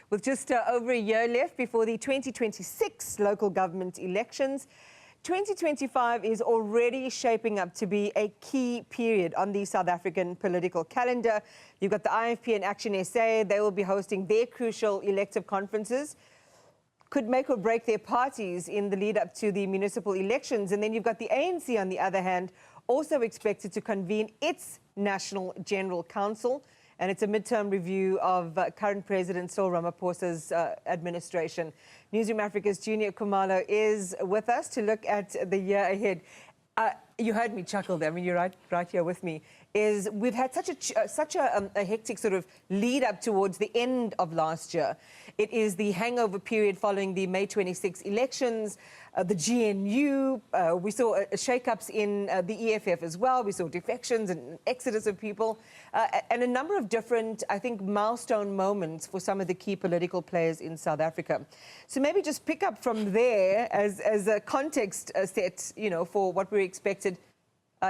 With just over a year left before the 2026 local government elections, 2025 is already shaping up to be a key period on the South African political calendar. You've got the IFP and ActionSA. They will be hosting their crucial elective conferences. Could make or break their parties in the lead up to the municipal elections. And then you've got the ANC, on the other hand, also expected to convene its National General Council. And it's a midterm review of current President Cyril Ramaphosa's administration. Newzroom Afrika's Junior Khumalo is with us to look at the year ahead. You heard me chuckle there. I mean, you're right here with me. We've had such a hectic sort of lead up towards the end of last year. It is the hangover period following the May 26 elections, the GNU. We saw shake-ups in the EFF as well. We saw defections and exodus of people, and a number of different, I think, milestone moments for some of the key political players in South Africa. So maybe just pick up from there as a context set, you know, for what we're expected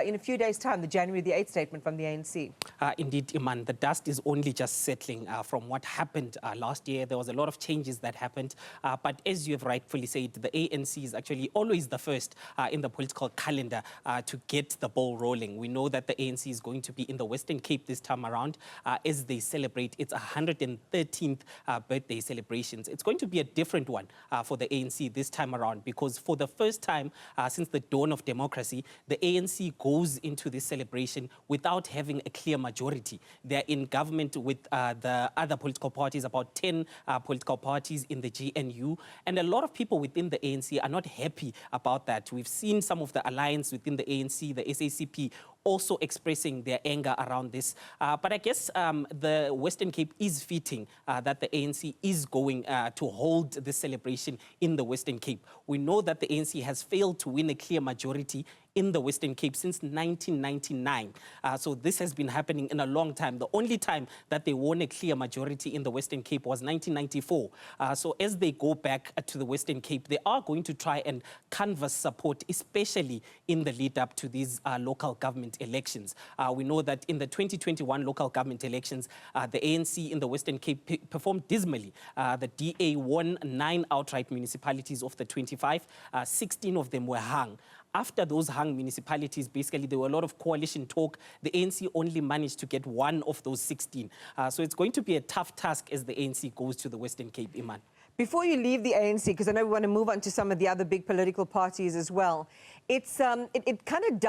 in a few days' time, the January the 8th statement from the ANC. Indeed, Iman, the dust is only just settling from what happened last year. There was a lot of changes that happened. But as you have rightfully said, the ANC is actually always the first in the political calendar to get the ball rolling. We know that the ANC is going to be in the Western Cape this time around as they celebrate its 113th birthday celebrations. It's going to be a different one for the ANC this time around, because for the first time since the dawn of democracy, the ANC goes into this celebration without having a clear majority. They're in government with the other political parties, about 10 political parties in the GNU, and a lot of people within the ANC are not happy about that. We've seen some of the alliance within the ANC, the SACP, also expressing their anger around this. But I guess the Western Cape is fitting that the ANC is going to hold this celebration in the Western Cape. We know that the ANC has failed to win a clear majority in the Western Cape since 1999. So this has been happening in a long time. The only time that they won a clear majority in the Western Cape was 1994. So as they go back to the Western Cape, they are going to try and canvass support, especially in the lead up to these local government elections. We know that in the 2021 local government elections, the ANC in the Western Cape performed dismally. The DA won 9 outright municipalities of the 25. 16 of them were hung. After those hung municipalities, basically, there were a lot of coalition talk. The ANC only managed to get 1 of those 16. So it's going to be a tough task as the ANC goes to the Western Cape, Iman. Before you leave the ANC, because I know we want to move on to some of the other big political parties as well, it kind of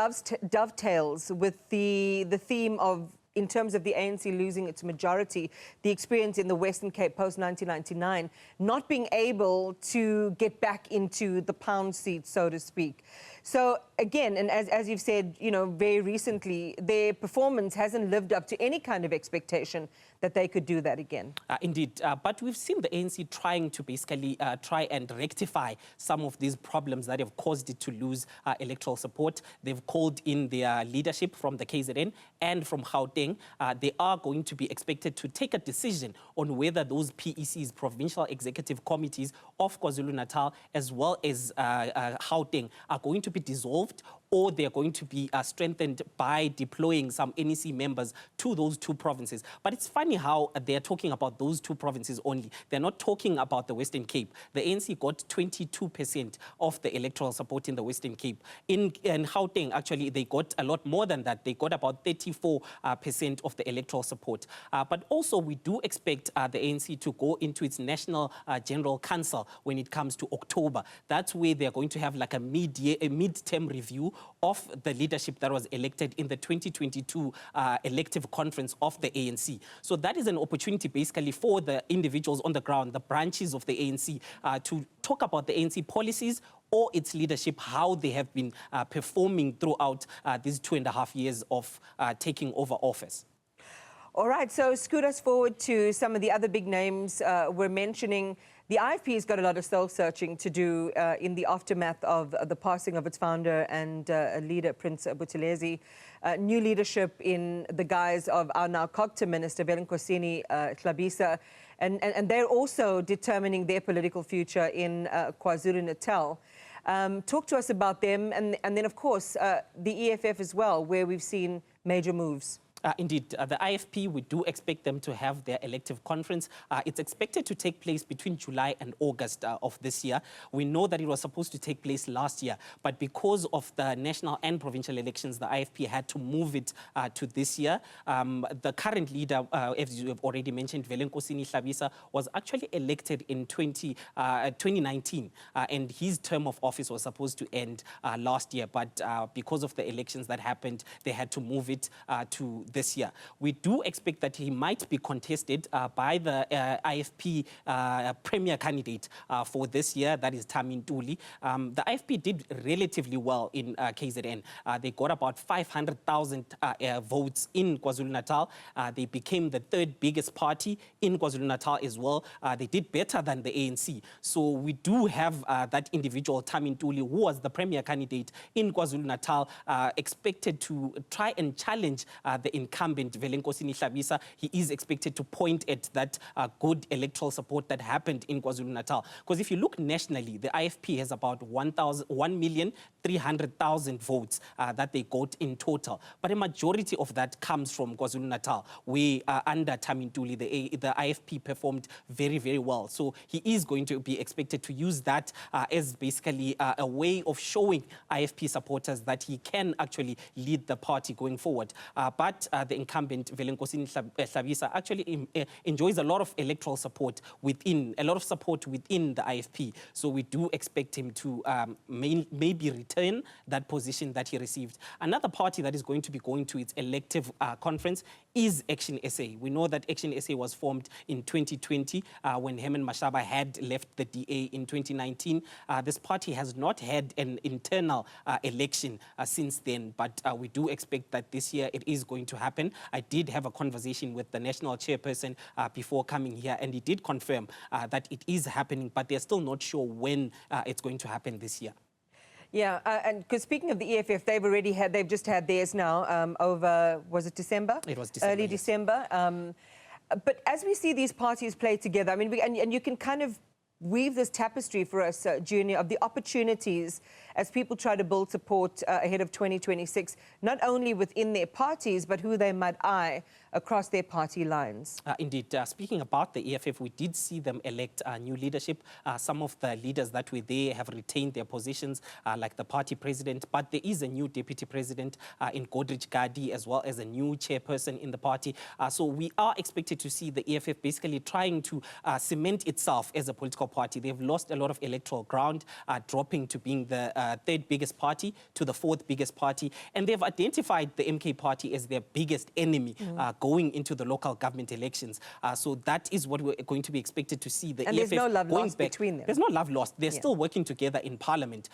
dovetails with the theme of, in terms of the ANC losing its majority, the experience in the Western Cape post-1999, not being able to get back into the pound seat, so to speak. So again, and as you've said, you know, very recently, their performance hasn't lived up to any kind of expectation that they could do that again. Indeed, but we've seen the ANC trying to basically try and rectify some of these problems that have caused it to lose electoral support. They've called in their leadership from the KZN and from Gauteng. They are going to be expected to take a decision on whether those PECs, Provincial Executive Committees of KwaZulu-Natal, as well as Gauteng, are going to be dissolved, or they're going to be strengthened by deploying some NEC members to those 2 provinces. But it's funny how they're talking about those 2 provinces only. They're not talking about the Western Cape. The ANC got 22% of the electoral support in the Western Cape. In Gauteng, actually, they got a lot more than that. They got about 34% of the electoral support. But also, we do expect the ANC to go into its National General Council when it comes to October. That's where they're going to have like a midterm review of the leadership that was elected in the 2022 elective conference of the ANC. So that is an opportunity basically for the individuals on the ground, the branches of the ANC, to talk about the ANC policies or its leadership, how they have been performing throughout these 2.5 years of taking over office. All right, so scoot us forward to some of the other big names we're mentioning. The IFP has got a lot of soul-searching to do in the aftermath of the passing of its founder and leader, Prince Buthelezi. New leadership in the guise of our now COGTA Minister, Nkosini Tlabisa, and they're also determining their political future in KwaZulu-Natal. Talk to us about them, and then, of course, the EFF as well, where we've seen major moves. Indeed, the IFP, we do expect them to have their elective conference. It's expected to take place between July and August of this year. We know that it was supposed to take place last year, but because of the national and provincial elections, the IFP had to move it to this year. The current leader, as you have already mentioned, Nkosini Hlabisa, was actually elected in 2019, and his term of office was supposed to end last year, but because of the elections that happened, they had to move it to this year. We do expect that he might be contested by the IFP premier candidate for this year, that is Tami Ntuli. The IFP did relatively well in KZN. They got about 500,000 votes in KwaZulu-Natal. They became the third biggest party in KwaZulu-Natal as well. They did better than the ANC. So we do have that individual, Tami Ntuli, who was the premier candidate in KwaZulu-Natal, expected to try and challenge the incumbent Nkosini Hlabisa. He is expected to point at that good electoral support that happened in KwaZulu-Natal. Because if you look nationally, the IFP has about 1,300,000 votes that they got in total. But a majority of that comes from KwaZulu-Natal, where under Tami Ntuli, the IFP performed very, very well. So he is going to be expected to use that as basically a way of showing IFP supporters that he can actually lead the party going forward. But the incumbent Nkosini Hlabisa actually enjoys a lot of electoral support within the IFP. So we do expect him to maybe return that position that he received. Another party that is going to be going to its elective conference is ActionSA. We know that ActionSA was formed in 2020 when Herman Mashaba had left the DA in 2019. This party has not had an internal election since then, but we do expect that this year it is going to happen. I did have a conversation with the national chairperson before coming here, and he did confirm that it is happening, but they're still not sure when it's going to happen this year. Yeah, and because speaking of the EFF, they've just had theirs now over, was it December? It was December, early yes. December. But as we see these parties play together, I mean, and you can kind of weave this tapestry for us, Junior, of the opportunities as people try to build support ahead of 2026, not only within their parties, but who they might eye across their party lines. Indeed. Speaking about the EFF, we did see them elect new leadership. Some of the leaders that were there have retained their positions, like the party president, but there is a new deputy president in Godrich Gadi, as well as a new chairperson in the party. So we are expected to see the EFF basically trying to cement itself as a political party. They've lost a lot of electoral ground, dropping to being the third biggest party to the fourth biggest party. And they've identified the MK party as their biggest enemy going into the local government elections. So that is what we're going to be expected to see. The and EFF there's no love going lost back. between them. There's no love lost. They're still working together in parliament,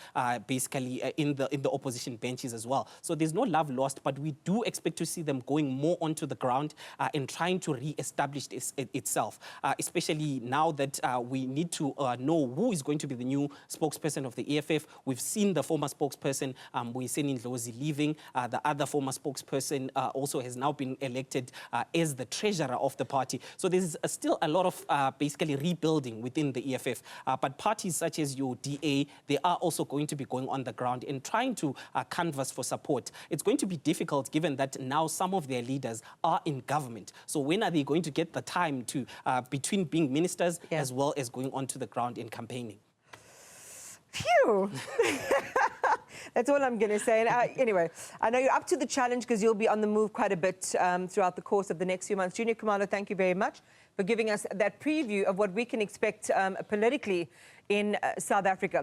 basically in the opposition benches as well. So there's no love lost, but we do expect to see them going more onto the ground and trying to re-establish itself, especially now that we need to know who is going to be the new spokesperson of the EFF. We've seen the former spokesperson, Mboyiseni Ndlozi, leaving. The other former spokesperson also has now been elected as the treasurer of the party. So there's still a lot of basically rebuilding within the EFF. But parties such as your DA, they are also going to be going on the ground and trying to canvass for support. It's going to be difficult given that now some of their leaders are in government. So when are they going to get the time to, between being ministers as well as going onto the ground and campaigning? Phew! That's all I'm going to say. And, anyway, I know you're up to the challenge because you'll be on the move quite a bit throughout the course of the next few months. Junior Khumalo, thank you very much for giving us that preview of what we can expect politically in South Africa.